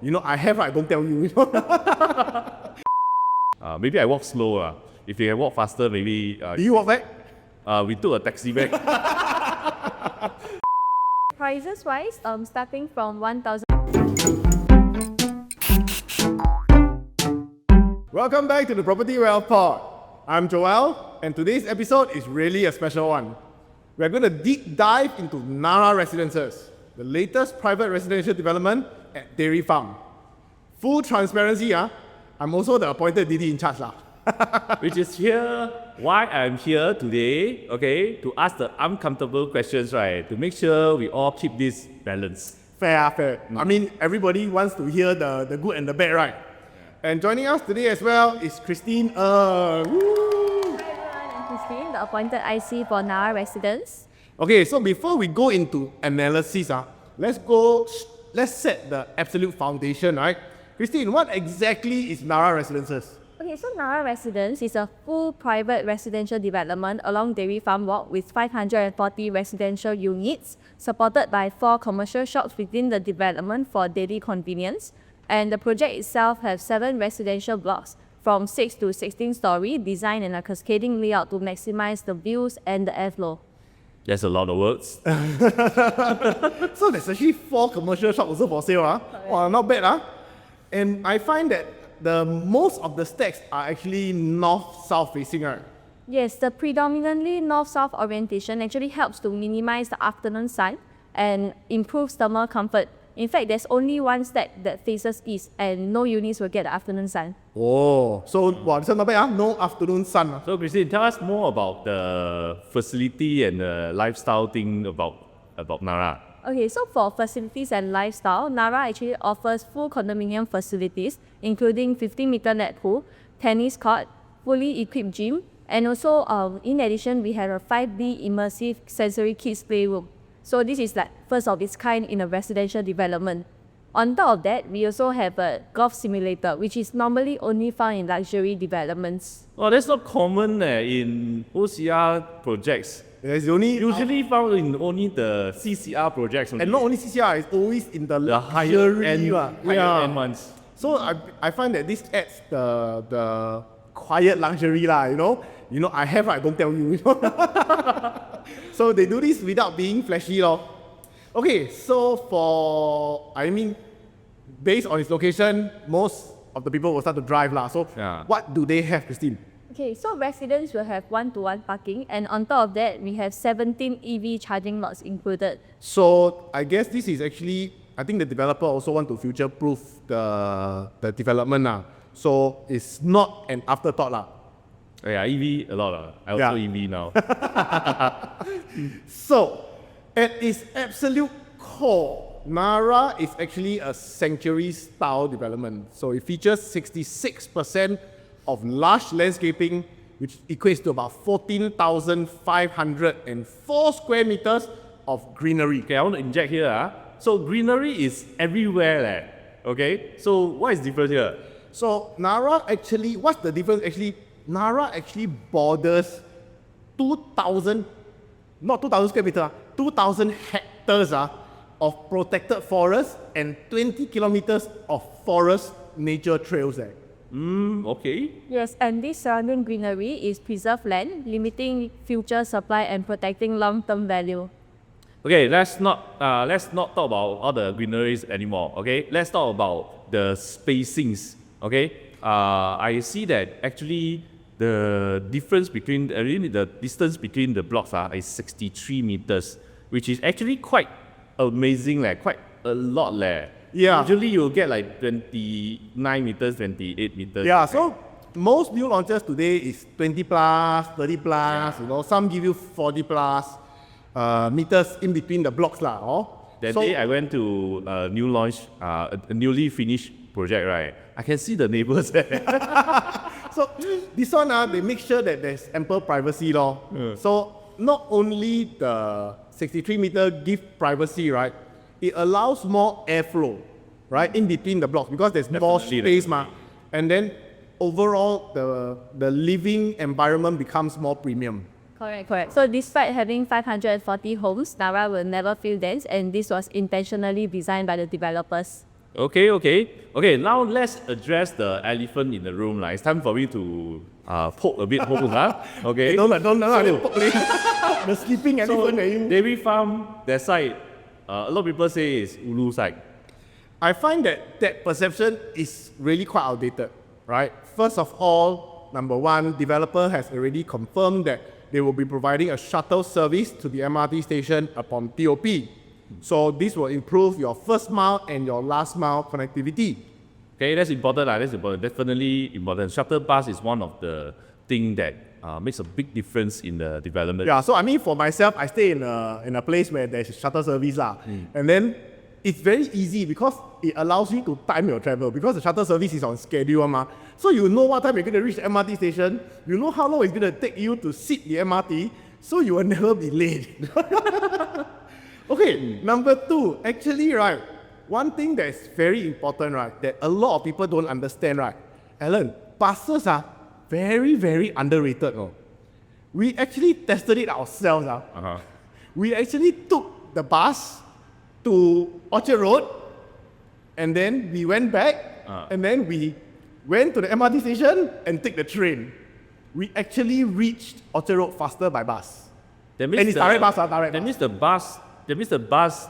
I have, I don't tell you. Maybe I walk slow. If you can walk faster, maybe. Do you walk back? We took a taxi back. Prices wise, starting from 1,000. Welcome back to the Property Wealth Pod. I'm Joel, and today's episode is really a special one. We're going to deep dive into Narra Residences, the latest private residential development at Dairy Farm. Full transparency, I'm also the appointed DD in charge. Which is here why I'm here today, okay, to ask the uncomfortable questions, right? To make sure we all keep this balance. Fair. I mean, everybody wants to hear the good and the bad, right? Yeah. And joining us today as well is Christine. Hi everyone, I'm Christine, the appointed IC for Narra Residences. Okay, so before we go into analysis, let's set the absolute foundation, right? Christine, what exactly is Narra Residences? Okay, so Narra Residence is a full private residential development along Dairy Farm Walk with 540 residential units, supported by 4 commercial shops within the development for daily convenience. And the project itself has 7 residential blocks from 6 to 16 story, designed in a cascading layout to maximize the views and the airflow. That's a lot of words. So there's actually 4 commercial shops also for sale. Wow, not bad. And I find that the most of the stacks are actually north-south facing, right? Yes, the predominantly north-south orientation actually helps to minimize the afternoon sun and improves thermal comfort. In fact, there's only one stack that faces east and no units will get the afternoon sun. Oh, so wow, this is not bad, no afternoon sun. So Christine, tell us more about the facility and the lifestyle thing about Narra. Okay, so for facilities and lifestyle, Narra actually offers full condominium facilities, including 50-meter net pool, tennis court, fully equipped gym, and also in addition, we have a 5D immersive sensory kids playroom. So this is like first of its kind in a residential development. On top of that, we also have a golf simulator, which is normally only found in luxury developments. Well, that's not common in OCR projects. It's usually found in only the CCR projects. And not only CCR, it's always in the higher end ones. So I find that this adds the quiet luxury, I have, I don't tell you. So they do this without being flashy. Okay, so based on its location, most of the people will start to drive. So what do they have, Christine? Okay, so residents will have one-to-one parking, and on top of that, we have 17 EV charging lots included. So I guess this is actually, I think the developer also want to future-proof the development. So it's not an afterthought. Yeah, EV a lot. I also EV now. So at its absolute core, Narra is actually a sanctuary-style development. So it features 66% of lush landscaping, which equates to about 14,504 square meters of greenery. Okay, I want to inject here. So greenery is everywhere. Okay, so what is different here? So Narra actually, what's the difference actually? Narra actually borders 2,000 square meters, 2,000 hectares of protected forest and 20 kilometers of forest nature trails. Okay. Yes, and this surrounding greenery is preserved land, limiting future supply and protecting long-term value. Okay, let's not talk about all the greeneries anymore. Okay, let's talk about the spacings. Okay, I see that actually the difference between the distance between the blocks is 63 meters, which is actually quite amazing, quite a lot. Yeah. Usually you'll get like 29 meters, 28 meters. Yeah, so most new launches today is 20 plus, 30 plus, some give you 40 plus meters in between the blocks. That day I went to a new launch, a newly finished project, right? I can see the neighbors there. So this one, they make sure that there's ample privacy. So not only the 63 meter give privacy, right? It allows more airflow, right, in between the blocks because there's more space, and then overall the living environment becomes more premium. Correct. So despite having 540 homes, Narra will never feel dense, and this was intentionally designed by the developers. Okay. Now let's address the elephant in the room. It's time for me to poke a bit hole. Okay. Don't poke the sleeping elephant at you. Dairy farm, that side, a lot of people say is ulu side. I find that perception is really quite outdated, right? First of all, number one, developer has already confirmed that they will be providing a shuttle service to the MRT station upon TOP. So this will improve your first mile and your last mile connectivity. Okay, that's important. That's important. Definitely important. Shuttle bus is one of the things that makes a big difference in the development. Yeah, so I mean for myself, I stay in a place where there's shuttle service and then it's very easy because it allows you to time your travel because the shuttle service is on schedule. So you know what time you're going to reach the MRT station, you know how long it's going to take you to sit the MRT, so you will never be late. Okay, number two, actually, right, one thing that's very important, right, that a lot of people don't understand, right, Alan, buses are very, very underrated. We actually tested it ourselves. We actually took the bus to Orchard Road, and then we went back, and then we went to the MRT station and take the train. We actually reached Orchard Road faster by bus. That means And it's direct bus, direct That bus. means the bus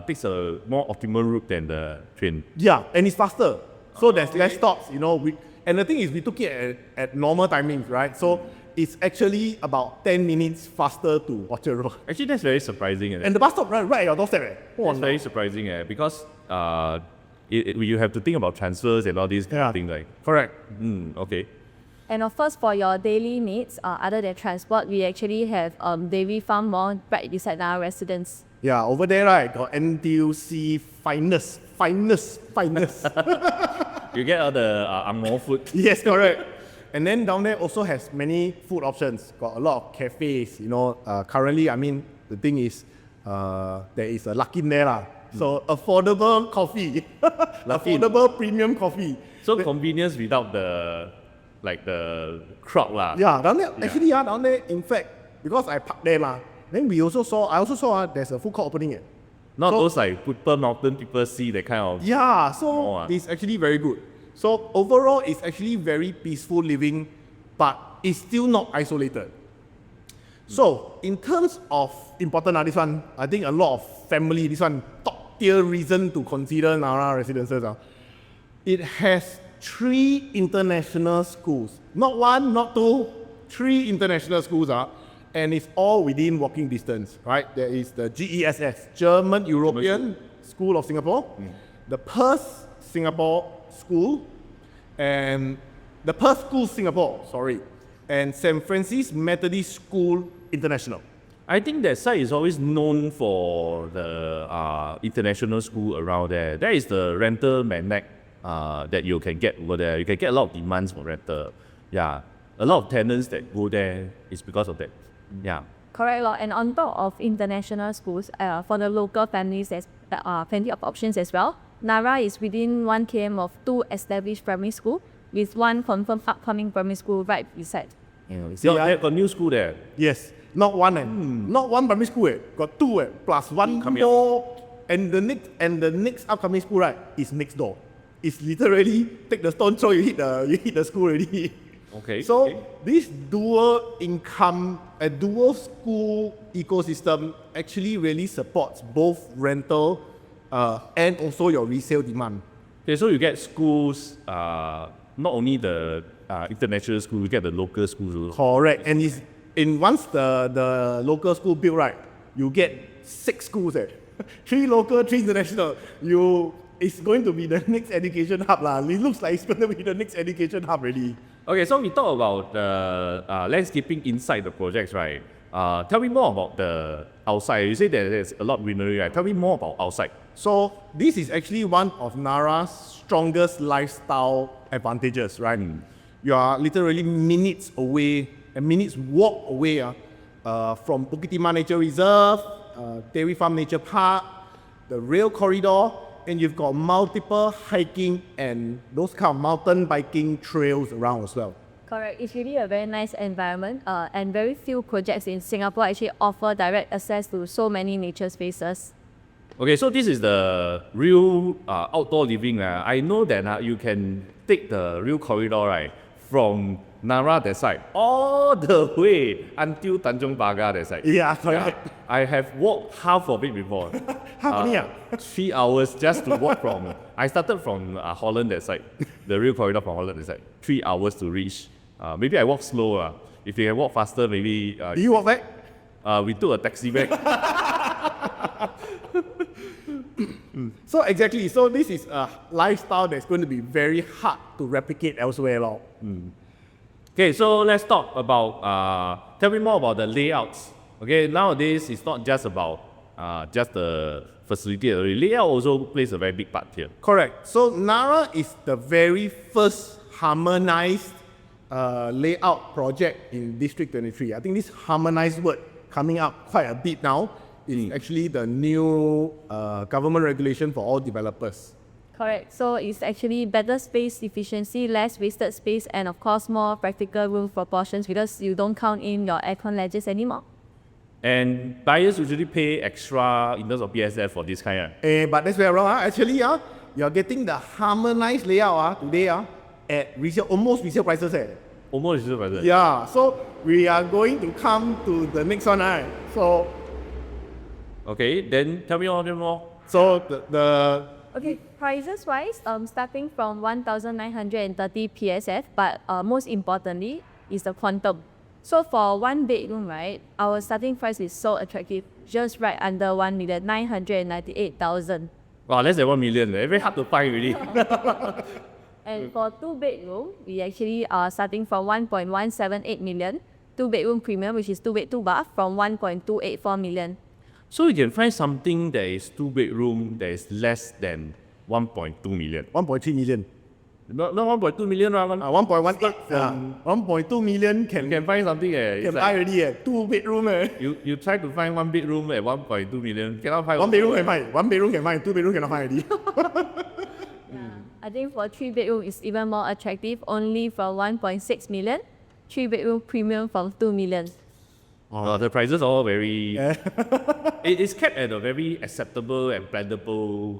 takes a more optimal route than the train. Yeah, and it's faster. So there's less stops, and the thing is, we took it at normal timings, right? So it's actually about 10 minutes faster to Orchard Road. Actually, that's very surprising. And the bus stop right at your doorstep. That's very surprising because you have to think about transfers and all these things. Correct. Okay. And of course, for your daily needs, other than transport, we actually have dairy farm mall right beside our residence. Yeah, over there, right, got NTUC finest. You get all the Angmo food. Yes, correct. And then down there also has many food options. Got a lot of cafes, currently, I mean, the thing is, there is a Luckin there. So affordable coffee. Affordable premium coffee. So convenience without the crowd. Yeah, down there, actually, down there, in fact, because I parked there, then I also saw there's a food court opening. Not those Purple Mountain people see that kind of... Yeah, so it's actually very good. So overall, it's actually very peaceful living, but it's still not isolated. So in terms of important, this one, I think a lot of family, this one, top tier reason to consider Narra Residences. It has 3 international schools. Not 1, not 2, 3 international schools. And it's all within walking distance, right? There is the GESS, German European School of Singapore, the Perth Singapore School, and the Perth School Singapore, and St. Francis Methodist School International. I think that site is always known for the international school around there. That is the rental magnet that you can get over there. You can get a lot of demands for rental. Yeah, a lot of tenants that go there is because of that. Yeah. Correct, and on top of international schools, for the local families, there's plenty of options as well. Narra is within 1 km of 2 established primary schools, with 1 confirmed upcoming primary school right beside. They've got new school there. Yes, not 1 not 1 primary school, got 2 plus 1 more, and the next upcoming school is next door. It's literally take the stone throw, you hit the school already. Okay. So this dual income, a dual school ecosystem actually really supports both rental and also your resale demand. Okay, so you get schools, not only the international school, you get the local schools. Correct, and once the local school built, you get 6 schools. 3 local, 3 international. It's going to be the next education hub. It looks like it's going to be the next education hub already. Okay, so we talk about the landscaping inside the projects, right? Tell me more about the outside. You say that there's a lot of greenery, right? Tell me more about outside. So this is actually one of Narra's strongest lifestyle advantages, right? You are literally minutes walk away from Bukit Timah Nature Reserve, Dairy Farm Nature Park, the rail corridor, and you've got multiple hiking and those kind of mountain biking trails around as well. Correct. It's really a very nice environment, and very few projects in Singapore actually offer direct access to so many nature spaces. Okay, so this is the real outdoor living. I know that you can take the real corridor, right, from Narra that side all the way until Tanjung Pagar that side. Yeah, correct. I have walked half of it before. Half only, 3 hours just to walk from. I started from Holland that side, the real corridor from Holland that side. 3 hours to reach. Maybe I walk slow. If you can walk faster, maybe. Do you walk back? We took a taxi back. So exactly, so this is a lifestyle that's going to be very hard to replicate elsewhere. Okay, so let's talk about, tell me more about the layouts. Okay, nowadays it's not just about just the facility. Layout also plays a very big part here. Correct. So Narra is the very first harmonized layout project in District 23. I think this harmonized word coming up quite a bit now. It's actually the new government regulation for all developers. Correct. So it's actually better space efficiency, less wasted space, and of course more practical room proportions because you don't count in your aircon ledges anymore. And buyers usually pay extra in terms of PSF for this kind. But that's very wrong. Actually, you're getting the harmonized layout today at resale, almost resale prices. Almost zero percent. Yeah, so we are going to come to the next one. So, Okay, then tell me more. so the Okay, prices wise, starting from 1,930 PSF, but most importantly is the quantum. So for one bedroom, right, our starting price is so attractive, just right under 1,998,000. Wow, less than 1 million. Very hard to find really. And for two bedroom, we actually are starting from 1.178 million. Two bedroom premium, which is 2 bed 2 bath, from 1.284 million. So you can find something that is 2 bedroom that is less than 1.2 million. 1.3 million. Not 1.2 million, right? 1.2 million You can can find something. can buy already. 2 bedroom. You try to find 1 bedroom at 1.2 million, cannot find. 1 bedroom can find. 1 bedroom can find. 2 bedroom cannot find already. I think for 3 bedroom is even more attractive, only from 1.6 million. 3 bedroom premium from 2 million. The prices are all very. It is kept at a very acceptable and plannable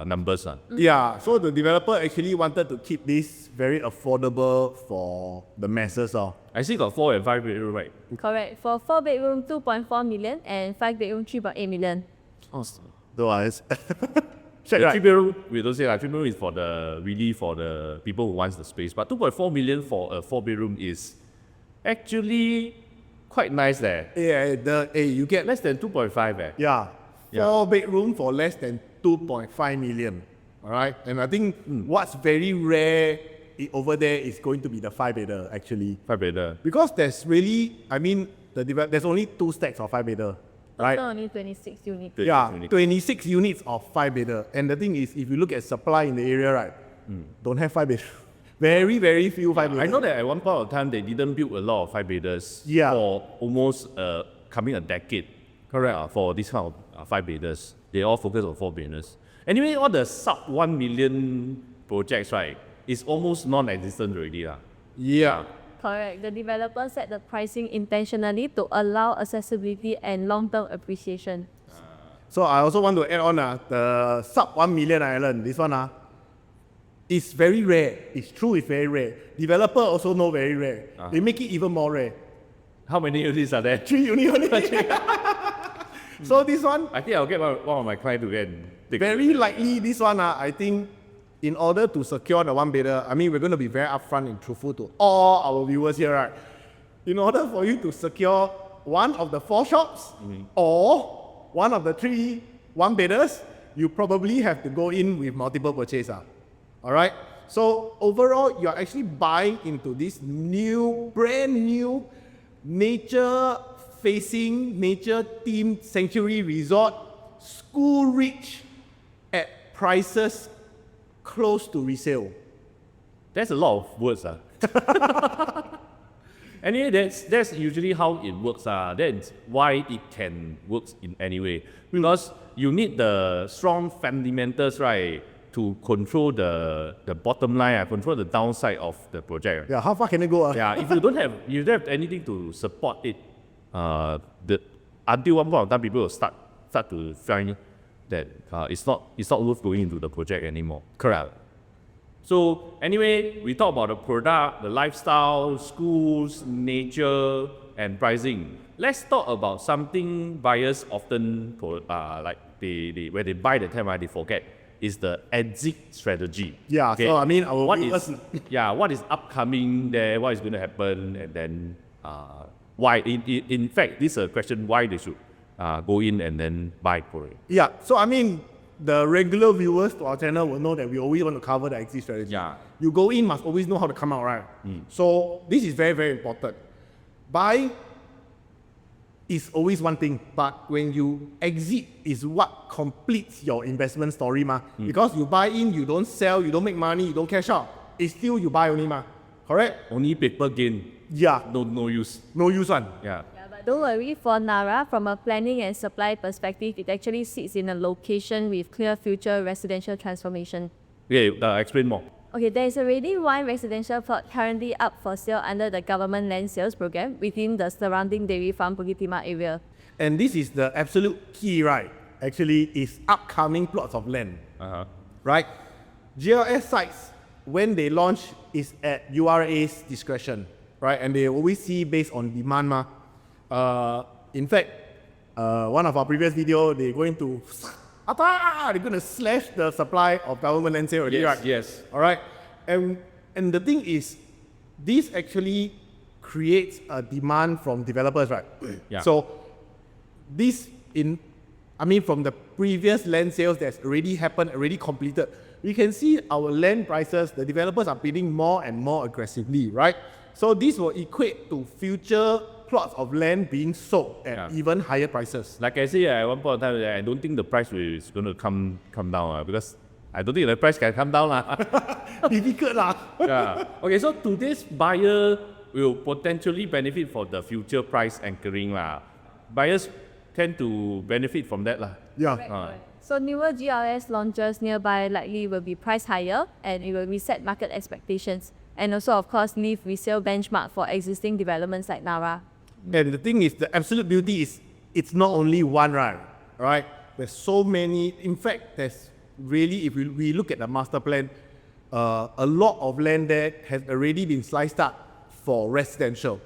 numbers. Yeah, so the developer actually wanted to keep this very affordable for the masses. I see got 4 and 5 bedroom, right? Correct. For 4 bedroom, 2.4 million, and 5 bedroom, 3.8 million. Otherwise, The 3 bedroom, we don't say like 3 bedroom is for the people who wants the space. But 2.4 million for a 4 bedroom is actually quite nice there. Yeah, you get Less than 2.5 Yeah, Yeah. 4 bedroom for less than 2.5 million. All right, and I think what's very rare over there is going to be the 5-bedder actually, 5 bedder. because there's really, I mean, there's only 2 stacks of 5-bedder, right? Total only 26 units. Yeah, 26 units of 5-bedder, and the thing is, if you look at supply in the area, right, don't have 5-bedder. Very, very few 5-bedder. I know that at one point of time they didn't build a lot of 5 bedders Yeah. for almost coming a decade. Correct. For this kind of 5 bedders, they all focus on 4 bedders. Anyway, all the sub 1 million projects, right, is almost non-existent already. Yeah. Correct. The developer set the pricing intentionally to allow accessibility and long-term appreciation. So I also want to add on the sub 1 million island. This one it's very rare. It's true, it's very rare. Developer also know very rare. They make it even more rare. How many units are there? 3 units only. So this one, I think I'll get one of my clients to get and take. very likely this one, I think in order to secure the 1-bedder, I mean, we're going to be very upfront and truthful to all our viewers here, right? In order for you to secure one of the 4 shops or one of the 3 1-bedders, you probably have to go in with multiple purchase. All right? So overall, you're actually buying into this brand new nature-facing, nature-themed sanctuary resort, school-rich at prices close to resale. That's a lot of words. Anyway, that's usually how it works. That's why it can work in any way. Because you need the strong fundamentals, right, to control the bottom line, control the downside of the project. Yeah, how far can it go? Yeah, if you don't have anything to support it, until one point of time people will start to find that it's not worth going into the project anymore. Correct. So anyway, we talk about the product, the lifestyle, schools, nature, and pricing. Let's talk about something buyers often when they buy the time, right, they forget is the exit strategy. Yeah, so I mean, our what viewers- what is upcoming there, what is going to happen, and then why. In fact, this is a question why they should go in and then buy Korea. Yeah, so I mean, the regular viewers to our channel will know that we always want to cover the exit strategy. Yeah. You go in, must always know how to come out, right? So this is very, very important. Buy is always one thing, but when you exit is what completes your investment story, ma. Because you buy in, you don't sell, you don't make money, you don't cash out. It's still you buy only, ma. Correct? Only paper gain, Yeah, no use. no use one. Yeah. Yeah, but don't worry, for Narra, from a planning and supply perspective, it actually sits in a location with clear future residential transformation. Okay, explain more. Okay, there is already one residential plot currently up for sale under the government land sales program within the surrounding dairy farm Bukit Timah area. And this is the absolute key, right? Actually, is upcoming plots of land. Uh-huh. Right? GLS sites, when they launch, is at URA's discretion, right? And they always see based on demand, ma. In fact, one of our previous video, they're going to slash the supply of government land sale already, right? Yes. All right? And the thing is, this actually creates a demand from developers, right? Yeah. So from the previous land sales that's already happened, already completed, we can see our land prices, the developers are bidding more and more aggressively, right? So this will equate to future plots of land being sold at even higher prices. Like I say, at one point of time, I don't think the price is going to come down because I don't think the price can come down. Difficult lah. Yeah. Okay, so today's buyer will potentially benefit for the future price anchoring. Buyers tend to benefit from that. Yeah. So newer GLS launches nearby likely will be priced higher and it will reset market expectations and also of course leave resale benchmark for existing developments like Narra. And the thing is, the absolute beauty is, it's not only one, right? There's so many. In fact, there's really, if we look at the master plan, a lot of land there has already been sliced up for residential.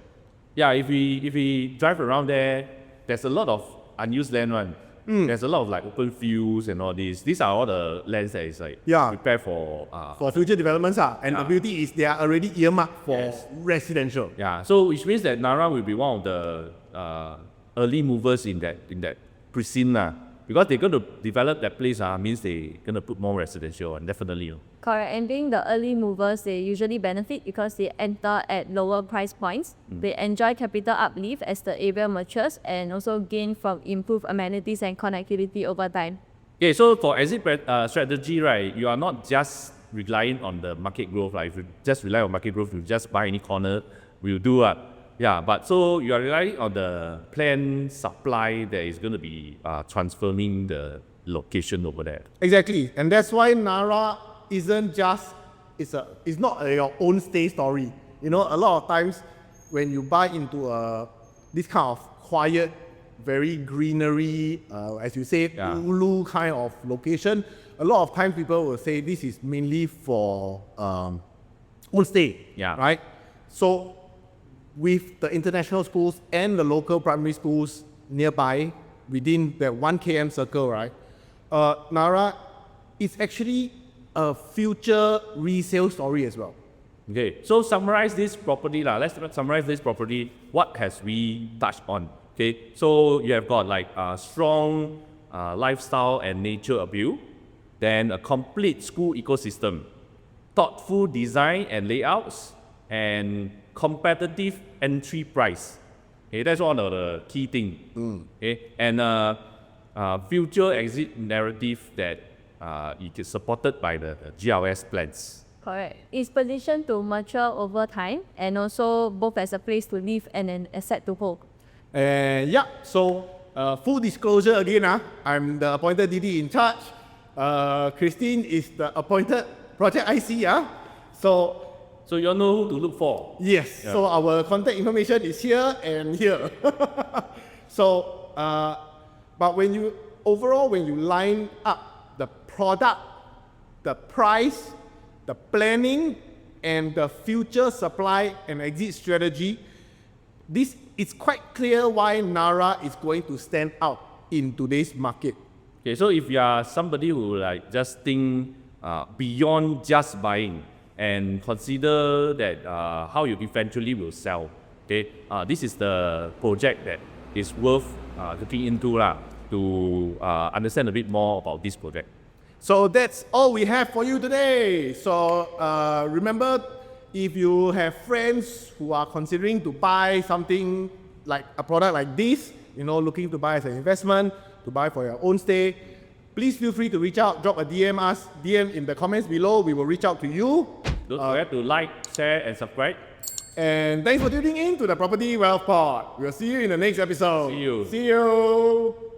Yeah, if we drive around there, there's a lot of unused land one. There's a lot of like open fields and all these. These are all the lands that is like prepared for future developments. And the beauty is they are already earmarked for residential. Yeah, so which means that Narra will be one of the early movers in that precinct. Because they're going to develop that place, means they're going to put more residential on, definitely. Correct, and being the early movers, they usually benefit because they enter at lower price points. They enjoy capital uplift as the area matures and also gain from improved amenities and connectivity over time. Okay, so for exit strategy, right, you are not just relying on the market growth. If you just rely on market growth, you just buy any corner, will do. But so you are relying on the planned supply that is going to be transforming the location over there. Exactly, and that's why Narra isn't just, it's not your own stay story. You know, a lot of times when you buy into this kind of quiet, very greenery, as you say, Ulu kind of location, a lot of times people will say this is mainly for own stay, right? So with the international schools and the local primary schools nearby, within that 1 km circle, right? Narra is actually a future resale story as well. Okay, so summarize this property. Let's summarize this property. What has we touched on? Okay, so you have got like a strong lifestyle and nature appeal, then a complete school ecosystem, thoughtful design and layouts, and competitive entry price. Okay, that's one of the key things. Okay, and future exit narrative that it is supported by the GLS plans. Correct. It's positioned to mature over time and also both as a place to live and an asset to hold. So full disclosure again, I'm the appointed DD in charge. Christine is the appointed project IC. So you all know who to look for. Yes, so our contact information is here and here. But when you overall, when you line up the product, the price, the planning, and the future supply and exit strategy, this it's quite clear why Narra is going to stand out in today's market. Okay, so if you are somebody who like just think beyond just buying and consider that how you eventually will sell, okay, this is the project that is worth looking into to understand a bit more about this project. So that's all we have for you today. So remember, if you have friends who are considering to buy something like a product like this, looking to buy as an investment, to buy for your own stay, please feel free to reach out, drop a DM in the comments below. We will reach out to you. Don't forget to like, share, and subscribe. And thanks for tuning in to the Property Wealth Pod. We'll see you in the next episode. See you. See you.